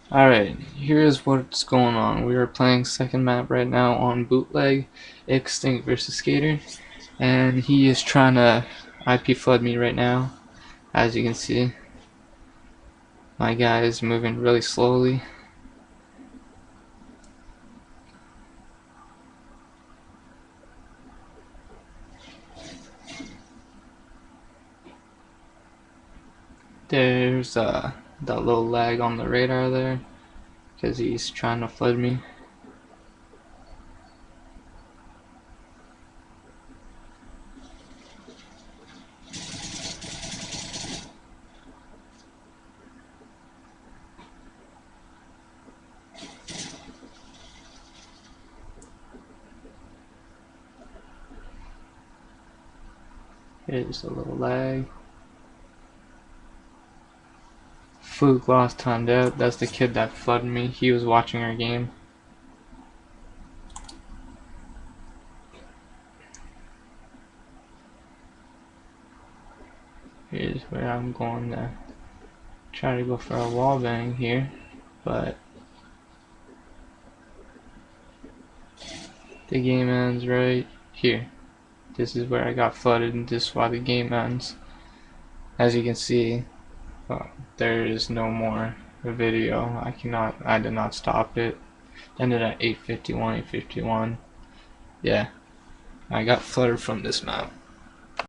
Alright, here's what's going on. We are playing second map right now on Bootleg, eXTiNC versus Skater, and he is trying to IP flood me right now. As you can see, my guy is moving really slowly. There's that little lag on the radar there, because he's trying to flood me. Here's a little lag. FLUKELOSS timed out. That's the kid that flooded me. He was watching our game. Here's where I'm going to try to go for a wall bang here, but the game ends right here. This is where I got flooded, and this is why the game ends. As you can see, there is no more video. I did not stop it. Ended at 8:51, 8:51. Yeah, I got flooded from this map.